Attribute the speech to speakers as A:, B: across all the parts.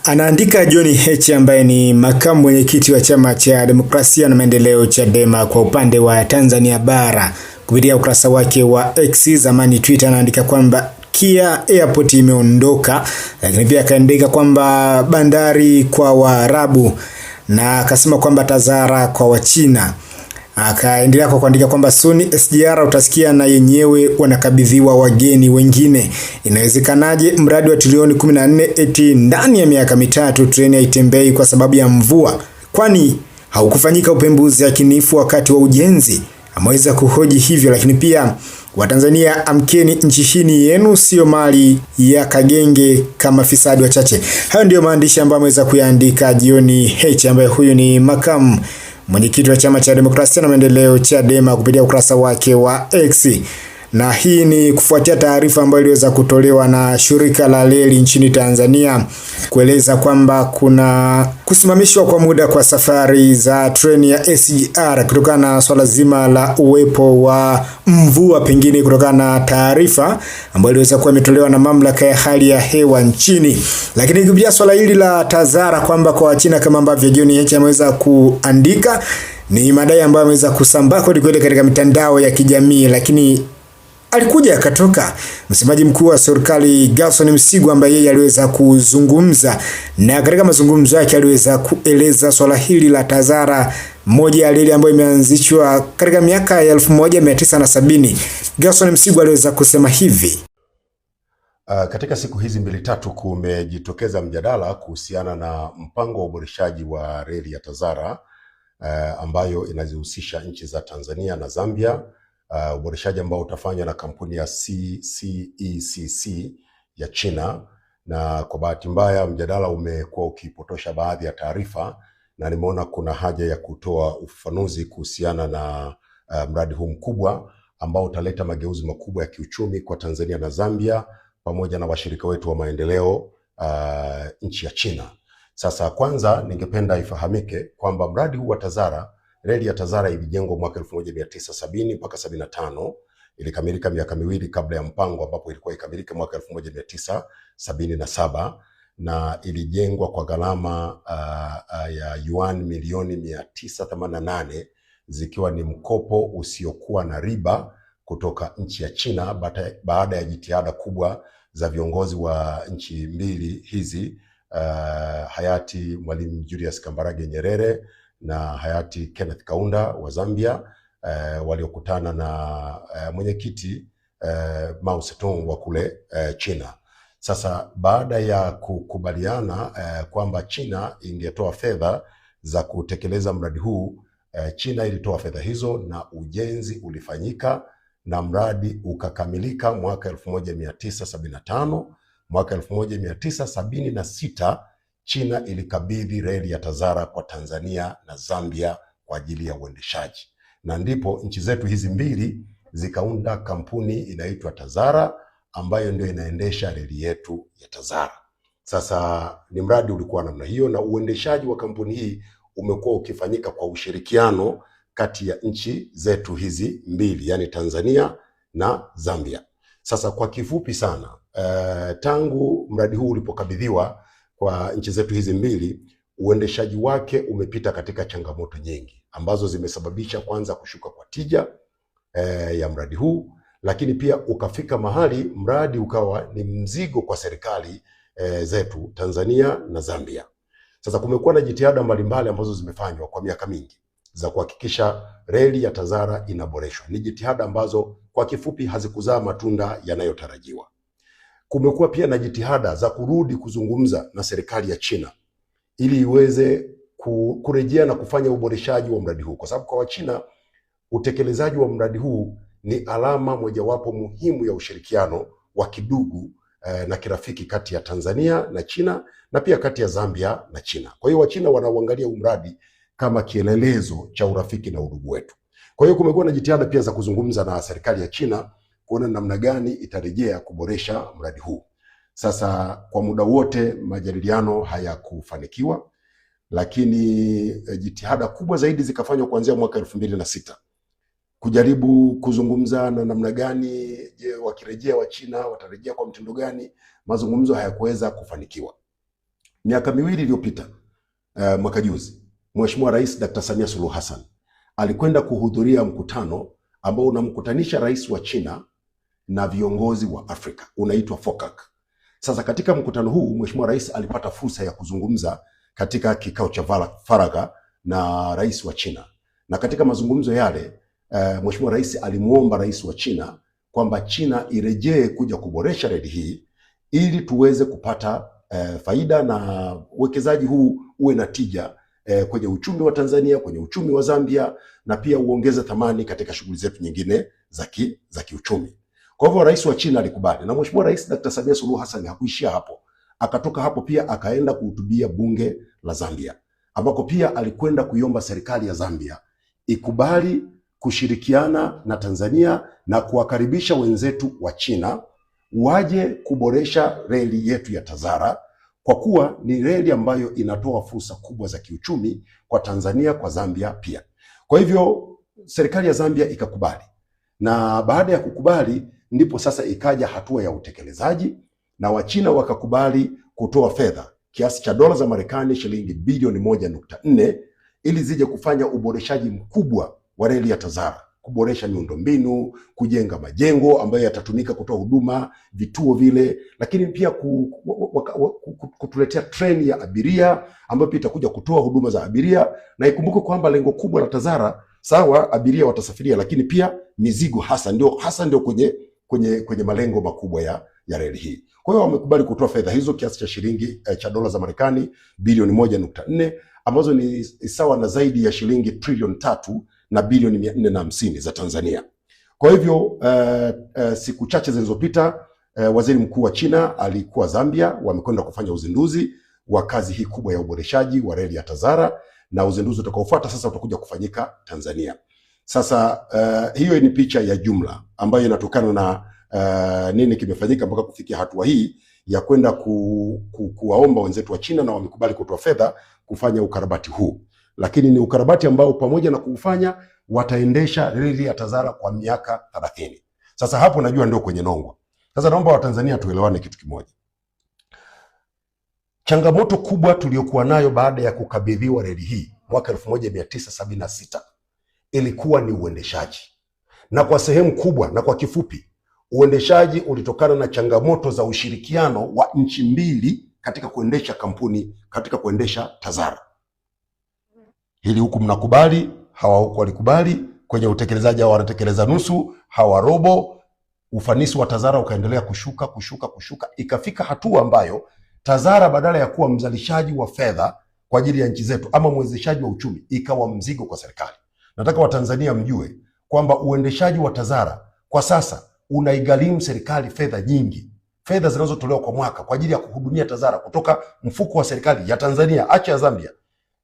A: Anaandika John Heche ambaye ni makamu mwenyekiti wa chama cha demokrasia na maendeleo Chadema kwa upande wa Tanzania bara. Kupitia ukurasa wake wa X, zamani Twitter, anaandika kwamba Kia Airport imeondoka, lakini pia akaandika kwamba bandari kwa Waarabu, na akasema kwamba Tazara kwa Wachina. Akaendelea kwa kuandika kwamba Sony SGR utasikia na yenyewe wanakabidhiwa wageni wengine. Inawezekanaje mradi wa trilioni 14 eti ndani ya miaka mitatu treni haitembei kwa sababu ya mvua? Kwani haukufanyika upembuzi yakinifu wakati wa ujenzi? Ameweza kuhoji hivyo. Lakini pia Watanzania, amkeni, nchi hii yenu, sio mali ya kagenge kama fisadi wachache. Hayo ndio maandishi ambayo ameweza kuyaandika John Heche ambaye huyu ni makamu mwenyekiti wa chama cha demokrasia na maendeleo Chadema kupitia ukurasa wake wa X. Na hii ni kufuatia taarifa ambayo iliweza kutolewa na shirika la reli nchini Tanzania kueleza kwamba kuna kusimamishwa kwa muda kwa safari za treni ya SGR kutokana na swala zima la uwepo wa mvua, pengine kutokana na taarifa ambayo iliweza kuwa imetolewa na mamlaka ya hali ya hewa nchini. Lakini kupitia swala hili la Tazara kwamba kwa Wachina, kama ambavyo John Heche ameweza kuandika, ni madai ambayo ameweza kusambaa kweli katika mitandao ya kijamii. Lakini alikuja akatoka msemaji mkuu wa serikali Gerson Msigwa ambaye yeye aliweza kuzungumza, na katika mazungumzo yake aliweza kueleza swala hili la Tazara, moja ya reli ambayo imeanzishwa katika miaka ya 1970. Gerson Msigwa aliweza kusema hivi:
B: katika siku hizi mbili tatu kumejitokeza mjadala kuhusiana na mpango wa uboreshaji wa reli ya Tazara ambayo inazihusisha nchi za Tanzania na Zambia. Uboreshaji ambao utafanywa na kampuni ya CECC ya China, na kwa bahati mbaya mjadala umekuwa ukipotosha baadhi ya taarifa, na nimeona kuna haja ya kutoa ufafanuzi kuhusiana na mradi huu mkubwa ambao utaleta mageuzi makubwa ya kiuchumi kwa Tanzania na Zambia pamoja na washirika wetu wa maendeleo nchi ya China. Sasa kwanza ningependa ifahamike kwamba mradi huu wa Tazara, reli ya Tazara ilijengwa mwaka 1970 mpaka 75. Ilikamilika miaka miwili kabla ya mpango, ambapo ilikuwa ikamilike mwaka 1977, na ilijengwa kwa gharama ya yuan milioni 988, zikiwa ni mkopo usiokuwa na riba kutoka nchi ya China baada ya jitihada kubwa za viongozi wa nchi mbili hizi, hayati Mwalimu Julius Kambarage Nyerere na hayati Kenneth Kaunda wa Zambia, waliokutana na mwenyekiti Mao Zedong wa kule China. Sasa baada ya kukubaliana kwamba China ingetoa fedha za kutekeleza mradi huu, China ilitoa fedha hizo na ujenzi ulifanyika na mradi ukakamilika mwaka 1975. Mwaka 1976 China ilikabidhi reli ya Tazara kwa Tanzania na Zambia kwa ajili ya uendeshaji, na ndipo nchi zetu hizi mbili zikaunda kampuni inaitwa Tazara ambayo ndio inaendesha reli yetu ya Tazara. Sasa ni mradi ulikuwa namna hiyo, na uendeshaji wa kampuni hii umekuwa ukifanyika kwa ushirikiano kati ya nchi zetu hizi mbili, yani Tanzania na Zambia. Sasa kwa kifupi sana, tangu mradi huu ulipokabidhiwa kwa nchi zetu hizi mbili, uendeshaji wake umepita katika changamoto nyingi ambazo zimesababisha kwanza kushuka kwa tija ya mradi huu, lakini pia ukafika mahali mradi ukawa ni mzigo kwa serikali zetu Tanzania na Zambia. Sasa kumekuwa na jitihada mbalimbali ambazo zimefanywa kwa miaka mingi za kuhakikisha reli ya Tazara inaboreshwa. Ni jitihada ambazo kwa kifupi hazikuzaa matunda yanayotarajiwa. Kumekuwa pia na jitihada za kurudi kuzungumza na serikali ya China ili iweze kurejea na kufanya uboreshaji wa mradi huu, kwa sababu kwa Wachina utekelezaji wa mradi huu ni alama mojawapo muhimu ya ushirikiano wa kidugu na kirafiki kati ya Tanzania na China, na pia kati ya Zambia na China. Kwa hiyo Wachina wanauangalia huu mradi kama kielelezo cha urafiki na udugu wetu. Kwa hiyo kumekuwa na jitihada pia za kuzungumza na serikali ya China kuona namna gani itarejea kuboresha mradi huu. Sasa kwa muda wote majadiliano hayakufanikiwa, lakini jitihada kubwa zaidi zikafanywa kuanzia mwaka 2006 kujaribu kuzungumza na namna gani, je, wakirejea wa China watarejea kwa mtindo gani. Mazungumzo hayakuweza kufanikiwa. Miaka miwili iliyopita, mwaka juzi, Mheshimiwa Rais Dr. Samia Suluhu Hassan alikwenda kuhudhuria mkutano ambao unamkutanisha rais wa China na viongozi wa Afrika, unaitwa FOCAC. Sasa katika mkutano huu Mheshimiwa Rais alipata fursa ya kuzungumza katika kikao cha faragha na rais wa China, na katika mazungumzo yale Mheshimiwa Rais alimuomba rais wa China kwamba China irejee kuja kuboresha reli hii ili tuweze kupata faida na uwekezaji huu uwe na tija kwenye uchumi wa Tanzania, kwenye uchumi wa Zambia, na pia uongeze thamani katika shughuli zetu nyingine za kiuchumi. Kwa hivyo rais wa China alikubali, na Mheshimiwa Rais Dr. Samia Suluhu Hassan hakuishia hapo. Akatoka hapo pia akaenda kuhutubia bunge la Zambia, ambako pia alikwenda kuiomba serikali ya Zambia ikubali kushirikiana na Tanzania na kuwakaribisha wenzetu wa China waje kuboresha reli yetu ya TAZARA, kwa kuwa ni reli ambayo inatoa fursa kubwa za kiuchumi kwa Tanzania, kwa Zambia pia. Kwa hivyo serikali ya Zambia ikakubali, na baada ya kukubali ndipo sasa ikaja hatua ya utekelezaji, na Wachina wakakubali kutoa fedha kiasi cha dola za Marekani shilingi bilioni 1.4 ili zije kufanya uboreshaji mkubwa wa reli ya TAZARA, kuboresha miundombinu, kujenga majengo ambayo yatatumika kutoa huduma, vituo vile, lakini pia kutuletea treni ya abiria ambayo pia itakuja kutoa huduma za abiria. Na ikumbuke kwamba lengo kubwa la TAZARA, sawa abiria watasafiria, lakini pia mizigo hasa ndio kwenye malengo makubwa ya reli hii. Kwa hiyo wamekubali kutoa fedha hizo kiasi cha dola za Marekani bilioni 1.4 ambazo ni sawa na zaidi ya shilingi trilioni 3 na bilioni 450 za Tanzania. Kwa hivyo siku chache zilizopita waziri mkuu wa China alikuwa Zambia, wamekwenda kufanya uzinduzi wa kazi hii kubwa ya uboreshaji wa reli ya TAZARA, na uzinduzi utakaofuata sasa utakuja kufanyika Tanzania. Sasa hiyo ni picha ya jumla ambayo inatokana na nini kimefanyika mpaka kufikia hatua hii ya kwenda kuwaomba wenzetu wa China, na wamekubali kutoa fedha kufanya ukarabati huu. Lakini ni ukarabati ambao pamoja na kuufanya wataendesha reli ya TAZARA kwa miaka 30. Sasa hapo najua ndio kwenye nongwa. Sasa naomba Watanzania tuelewane kitu kimoja. Changamoto kubwa tuliyokuwa nayo baada ya kukabidhiwa reli hii mwaka 1976 ilikuwa ni uendeshaji. Na kwa sehemu kubwa na kwa kifupi, uendeshaji ulitokana na changamoto za ushirikiano wa nchi mbili katika kuendesha kampuni, katika kuendesha TAZARA. Hili huku mnakubali, hawa huku walikubali. Kwenye utekelezaji hawa wanatekeleza nusu, hawa robo. Ufanisi wa TAZARA ukaendelea kushuka. Ikafika hatua ambayo TAZARA badala ya kuwa mzalishaji wa fedha kwa ajili ya nchi zetu ama mwezeshaji wa uchumi, ikawa mzigo kwa serikali. Nataka Watanzania mjue kwamba uendeshaji wa TAZARA kwa sasa unaigharimu serikali fedha nyingi. Fedha zinazotolewa kwa mwaka kwa ajili ya kuhudumia TAZARA kutoka mfuko wa serikali ya Tanzania, acha ya Zambia,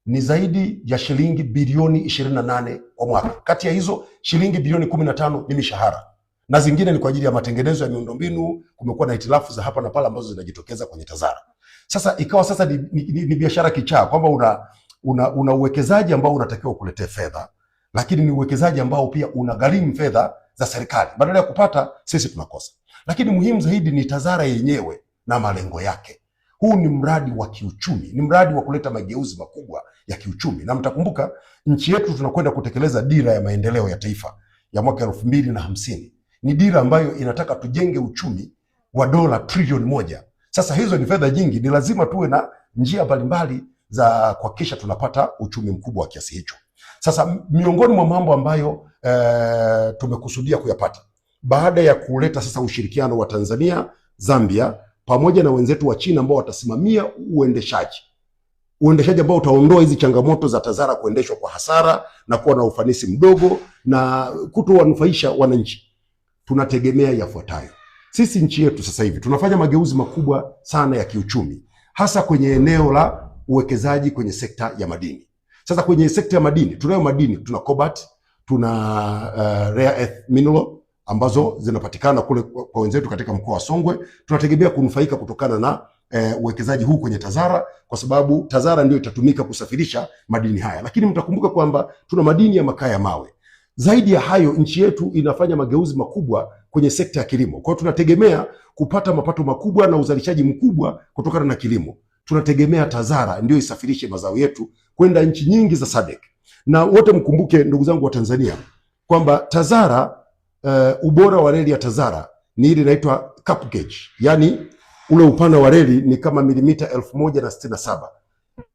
B: ni zaidi ya shilingi bilioni 28 kwa mwaka. Kati ya hizo shilingi bilioni 15 ni mishahara, na zingine ni kwa ajili ya matengenezo ya miundombinu. Kumekuwa na hitilafu za hapa na pale ambazo zinajitokeza kwenye TAZARA. Sasa ikawa sasa ni biashara kichaa, kwamba una uwekezaji ambao unatakiwa kuletea fedha, lakini ni uwekezaji ambao pia unagharimu fedha za serikali. Badala ya kupata, sisi tunakosa. Lakini muhimu zaidi ni TAZARA yenyewe na malengo yake. Huu ni mradi wa kiuchumi, ni mradi wa kuleta mageuzi makubwa ya kiuchumi. Na mtakumbuka nchi yetu tunakwenda kutekeleza dira ya maendeleo ya taifa ya mwaka 2050. Ni dira ambayo inataka tujenge uchumi wa dola trilioni 1. Sasa hizo ni fedha nyingi, ni lazima tuwe na njia mbalimbali za kuhakikisha tunapata uchumi mkubwa wa kiasi hicho. Sasa miongoni mwa mambo ambayo tumekusudia kuyapata baada ya kuleta sasa ushirikiano wa Tanzania, Zambia pamoja na wenzetu wa China ambao watasimamia uendeshaji ambao utaondoa hizi changamoto za TAZARA kuendeshwa kwa hasara na kuwa na ufanisi mdogo na kutowanufaisha wananchi, tunategemea yafuatayo. Sisi nchi yetu sasa hivi tunafanya mageuzi makubwa sana ya kiuchumi, hasa kwenye eneo la uwekezaji kwenye sekta ya madini. Sasa kwenye sekta ya madini, tunayo madini, tuna cobalt, tuna rare earth mineral ambazo zinapatikana kule kwa wenzetu katika mkoa wa Songwe. Tunategemea kunufaika kutokana na uwekezaji huu kwenye TAZARA, kwa sababu TAZARA ndio itatumika kusafirisha madini haya. Lakini mtakumbuka kwamba tuna madini ya makaa ya mawe. Zaidi ya hayo, nchi yetu inafanya mageuzi makubwa kwenye sekta ya kilimo. Kwa hiyo tunategemea kupata mapato makubwa na uzalishaji mkubwa kutokana na kilimo. tunategemea TAZARA ndio isafirishe mazao yetu kwenda nchi nyingi za SADC. Na wote mkumbuke, ndugu zangu wa Tanzania, kwamba TAZARA ubora wa reli ya TAZARA ni ile inaitwa cap gauge, yani ule upana wa reli ni kama milimita 1067,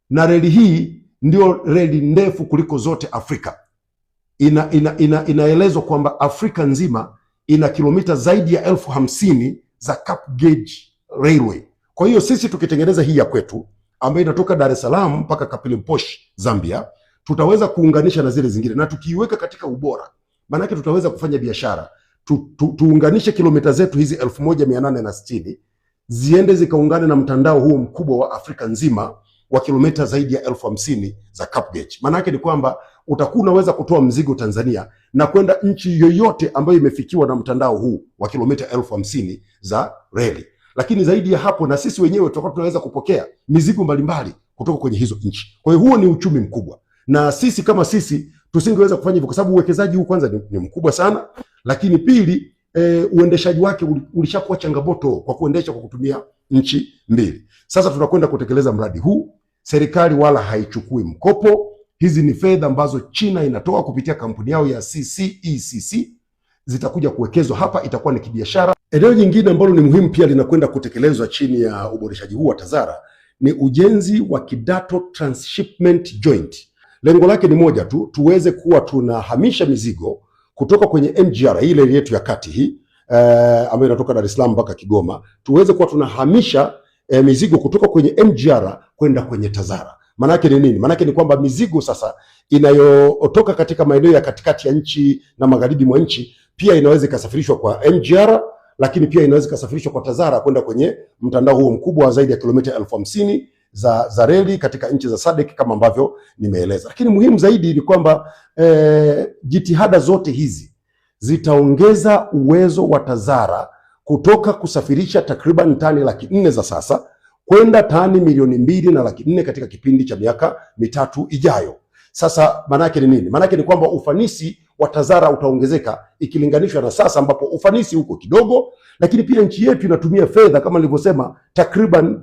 B: na reli hii ndio reli ndefu kuliko zote Afrika. Inaelezwa kwamba Afrika nzima ina kilomita zaidi ya 50,000 za cap gauge railway. Kwa hiyo sisi tukitengeneza hii ya kwetu ambayo inatoka Dar es Salaam mpaka Kaplimposh Zambia, tutaweza kuunganisha na zile zingine, na tukiiweka katika ubora, maana yake tutaweza kufanya biashara. Tuunganishe kilomita zetu hizi 1860 ziende zikaungane na mtandao huo mkubwa wa Afrika nzima wa kilomita zaidi ya 50,000 za cap gauge. Maana yake ni kwamba utakuwa unaweza kutoa mzigo Tanzania na kwenda nchi yoyote ambayo imefikiwa na mtandao huu wa kilomita 50,000 za reli. Lakini zaidi ya hapo, na sisi wenyewe tutakuwa tunaweza kupokea mizigo mbalimbali kutoka kwenye hizo nchi. Kwa hiyo huo ni uchumi mkubwa, na sisi kama sisi tusingeweza kufanya hivyo kwa sababu uwekezaji huu kwanza ni mkubwa sana, lakini pili uendeshaji wake ulishakuwa changamoto kwa kuendesha kwa kutumia nchi mbili. Sasa tunakwenda kutekeleza mradi huu, serikali wala haichukui mkopo. Hizi ni fedha ambazo China inatoa kupitia kampuni yao ya CCECC, zitakuja kuwekezwa hapa, itakuwa ni kibiashara. Eneo jingine ambalo ni muhimu pia linakwenda kutekelezwa chini ya uboreshaji huu wa TAZARA ni ujenzi wa Kidato Transshipment Joint. Lengo lake ni moja tu, tuweze kuwa tunahamisha mizigo kutoka kwenye MGR, hii reli yetu ya kati hii ambayo inatoka Dar es Salaam mpaka Kigoma, tuweze kuwa tunahamisha mizigo kutoka kwenye MGR kwenda kwenye TAZARA. Maana yake ni nini? Maana yake ni kwamba mizigo sasa inayotoka katika maeneo ya katikati ya nchi na magharibi mwa nchi pia inaweza ikasafirishwa kwa MGR, lakini pia inaweza ikasafirishwa kwa TAZARA kwenda kwenye mtandao huo mkubwa wa zaidi ya kilomita 50,000 za reli katika nchi za SADC kama ambavyo nimeeleza. Lakini muhimu zaidi ni kwamba jitihada zote hizi zitaongeza uwezo wa TAZARA kutoka kusafirisha takriban tani 400,000 za sasa kwenda tani 2,400,000 katika kipindi cha miaka mitatu ijayo. Sasa maana yake ni nini? Maana yake ni kwamba ufanisi wa TAZARA utaongezeka ikilinganishwa na sasa ambapo ufanisi huko kidogo, lakini pia nchi yetu inatumia fedha kama nilivyosema takriban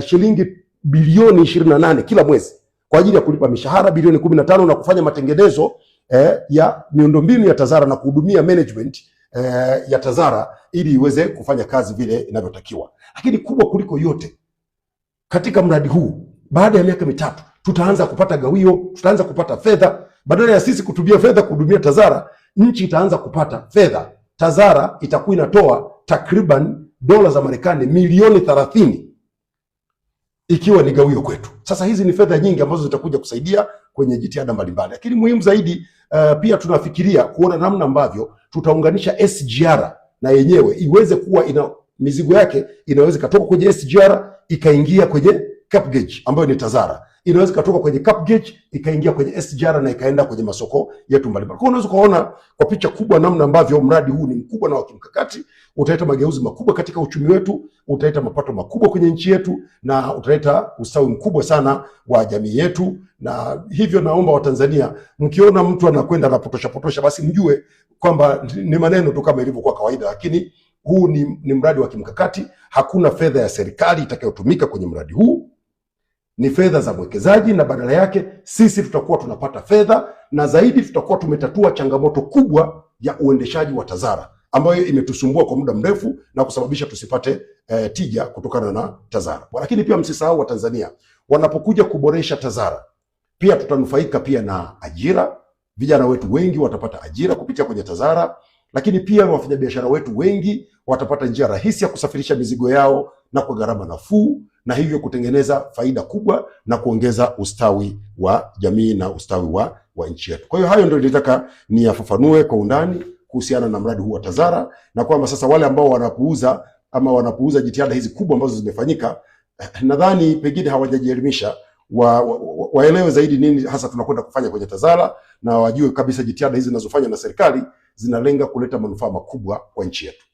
B: shilingi bilioni 28 kila mwezi kwa ajili ya kulipa mishahara bilioni 15 na kufanya matengenezo ya miundombinu ya TAZARA na kuhudumia management ya TAZARA ili iweze kufanya kazi vile inavyotakiwa. Lakini kubwa kuliko yote, katika mradi huu baada ya miaka mitatu tutaanza kupata gawio, tutaanza kupata fedha. Badala ya sisi kutumia fedha kuhudumia TAZARA, nchi itaanza kupata fedha. TAZARA itakuwa inatoa takriban dola za Marekani milioni 30 ikiwa ni gawio kwetu. Sasa hizi ni fedha nyingi ambazo zitakuja kusaidia kwenye jitihada mbalimbali. Lakini muhimu zaidi pia tunafikiria kuona namna ambavyo tutaunganisha SGR na yenyewe iweze kuwa ina mizigo yake inaweza katoka kwenye SGR ikaingia kwenye cap gauge ambayo ni TAZARA. Inaweza katoka kwenye cap gauge ikaingia kwenye SGR na ikaenda kwenye masoko yetu mbalimbali. Kwa hiyo unaweza kuona kwa picha kubwa namna ambavyo mradi huu ni mkubwa na wa kimkakati, utaleta mageuzi makubwa katika uchumi wetu, utaleta mapato makubwa kwenye nchi yetu na utaleta ustawi mkubwa sana wa jamii yetu. Na hivyo naomba Watanzania, mkiona mtu anakwenda anapotosha basi mjue kwamba ni maneno tu kama ilivyokuwa kawaida, lakini huu ni mradi wa kimkakati. Hakuna fedha ya serikali itakayotumika kwenye mradi huu, ni fedha za mwekezaji, na badala yake sisi tutakuwa tunapata fedha, na zaidi tutakuwa tumetatua changamoto kubwa ya uendeshaji wa TAZARA ambayo imetusumbua kwa muda mrefu na kusababisha tusipate tija kutokana na TAZARA. Lakini pia msisahau Watanzania, wanapokuja kuboresha TAZARA pia tutanufaika pia na ajira. Vijana wetu wengi watapata ajira kupitia kwenye TAZARA, lakini pia wafanyabiashara wetu wengi watapata njia rahisi ya kusafirisha mizigo yao na kwa gharama nafuu, na hivyo kutengeneza faida kubwa na kuongeza ustawi wa jamii na ustawi wa nchi yetu. Kwa hiyo hayo ndio nilitaka niyafafanue kwa undani kuhusiana na mradi huu wa TAZARA, na kwamba sasa wale ambao wanapuuza jitihada hizi kubwa ambazo zimefanyika, nadhani pengine hawajajielimisha, waelewe zaidi nini hasa tunakwenda kufanya kwenye TAZARA, na wajue kabisa jitihada hizi zinazofanywa na serikali zinalenga kuleta manufaa makubwa kwa nchi yetu.